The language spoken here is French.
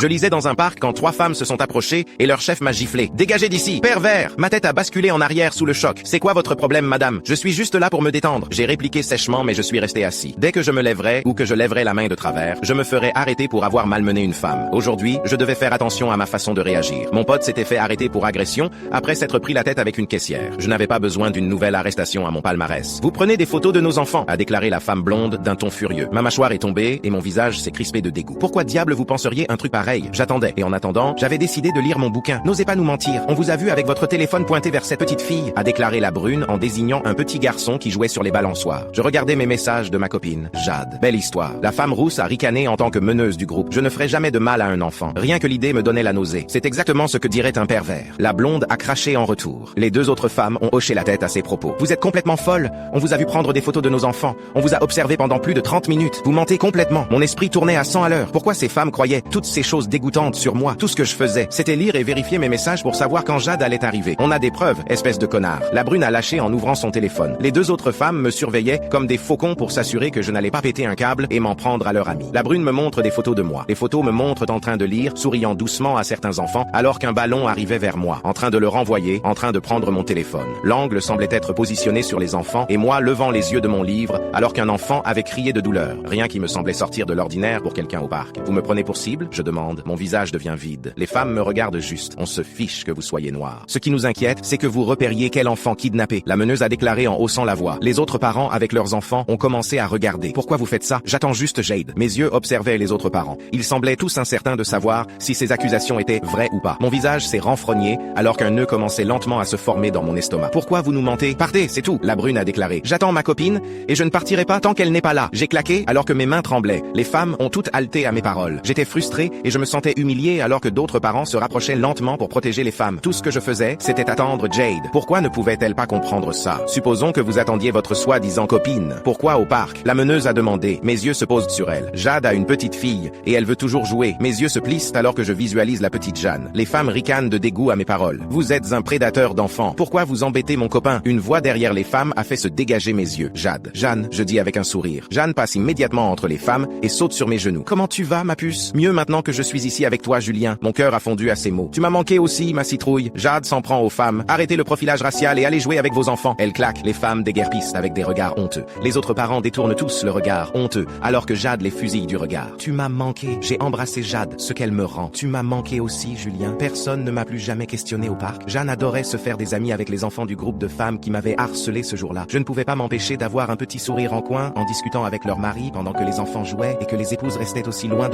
Je lisais dans un parc quand 3 femmes se sont approchées et leur chef m'a giflé. Dégagez d'ici, pervers! Ma tête a basculé en arrière sous le choc. C'est quoi votre problème, madame? Je suis juste là pour me détendre. J'ai répliqué sèchement, mais je suis resté assis. Dès que je me lèverais ou que je lèverais la main de travers, je me ferais arrêter pour avoir malmené une femme. Aujourd'hui, je devais faire attention à ma façon de réagir. Mon pote s'était fait arrêter pour agression après s'être pris la tête avec une caissière. Je n'avais pas besoin d'une nouvelle arrestation à mon palmarès. Vous prenez des photos de nos enfants, a déclaré la femme blonde d'un ton furieux. Ma mâchoire est tombée et mon visage s'est crispé de dégoût. Pourquoi diable vous penseriez un truc pareil? J'attendais. Et en attendant, j'avais décidé de lire mon bouquin. N'osez pas nous mentir. On vous a vu avec votre téléphone pointé vers cette petite fille, a déclaré la brune en désignant un petit garçon qui jouait sur les balançoires. Je regardais mes messages de ma copine, Jade. Belle histoire. La femme rousse a ricané en tant que meneuse du groupe. Je ne ferai jamais de mal à un enfant. Rien que l'idée me donnait la nausée. C'est exactement ce que dirait un pervers. La blonde a craché en retour. Les 2 autres femmes ont hoché la tête à ses propos. Vous êtes complètement folle. On vous a vu prendre des photos de nos enfants. On vous a observé pendant plus de 30 minutes. Vous mentez complètement. Mon esprit tournait à 100 à l'heure. Pourquoi ces femmes croyaient toutes ces choses dégoûtantes sur moi? Tout ce que je faisais, c'était lire et vérifier mes messages pour savoir quand Jade allait arriver. On a des preuves, espèce de connard. La brune a lâché en ouvrant son téléphone. Les 2 autres femmes me surveillaient comme des faucons pour s'assurer que je n'allais pas péter un câble et m'en prendre à leur ami. La brune me montre des photos de moi. Les photos me montrent en train de lire, souriant doucement à certains enfants, alors qu'un ballon arrivait vers moi, en train de le renvoyer, en train de prendre mon téléphone. L'angle semblait être positionné sur les enfants et moi levant les yeux de mon livre, alors qu'un enfant avait crié de douleur. Rien qui me semblait sortir de l'ordinaire pour quelqu'un au parc. Vous me prenez pour cible? Je demande. Mon visage devient vide. Les femmes me regardent juste. On se fiche que vous soyez noir. Ce qui nous inquiète, c'est que vous repériez quel enfant kidnappé. La meneuse a déclaré en haussant la voix. Les autres parents, avec leurs enfants, ont commencé à regarder. Pourquoi vous faites ça? J'attends juste Jade. Mes yeux observaient les autres parents. Ils semblaient tous incertains de savoir si ces accusations étaient vraies ou pas. Mon visage s'est renfrogné alors qu'un nœud commençait lentement à se former dans mon estomac. Pourquoi vous nous mentez? Partez, c'est tout. La brune a déclaré. J'attends ma copine et je ne partirai pas tant qu'elle n'est pas là. J'ai claqué alors que mes mains tremblaient. Les femmes ont toutes halté à mes paroles. J'étais frustré et je me sentais humilié alors que d'autres parents se rapprochaient lentement pour protéger les femmes. Tout ce que je faisais, c'était attendre Jade. Pourquoi ne pouvait-elle pas comprendre ça? Supposons que vous attendiez votre soi-disant copine. Pourquoi au parc? La meneuse a demandé. Mes yeux se posent sur elle. Jade a une petite fille et elle veut toujours jouer. Mes yeux se plissent alors que je visualise la petite Jeanne. Les femmes ricanent de dégoût à mes paroles. Vous êtes un prédateur d'enfants. Pourquoi vous embêtez mon copain? Une voix derrière les femmes a fait se dégager mes yeux. Jade. Jeanne, je dis avec un sourire. Jeanne passe immédiatement entre les femmes et saute sur mes genoux. Comment tu vas, ma puce? Mieux maintenant que je suis ici avec toi, Julien. Mon cœur a fondu à ces mots. Tu m'as manqué aussi, ma citrouille. Jade s'en prend aux femmes. Arrêtez le profilage racial et allez jouer avec vos enfants. Elle claque. Les femmes déguerpissent avec des regards honteux. Les autres parents détournent tous le regard honteux, alors que Jade les fusille du regard. Tu m'as manqué. J'ai embrassé Jade, ce qu'elle me rend. Tu m'as manqué aussi, Julien. Personne ne m'a plus jamais questionné au parc. Jeanne adorait se faire des amis avec les enfants du groupe de femmes qui m'avaient harcelé ce jour-là. Je ne pouvais pas m'empêcher d'avoir un petit sourire en coin en discutant avec leur mari pendant que les enfants jouaient et que les épouses restaient aussi loin de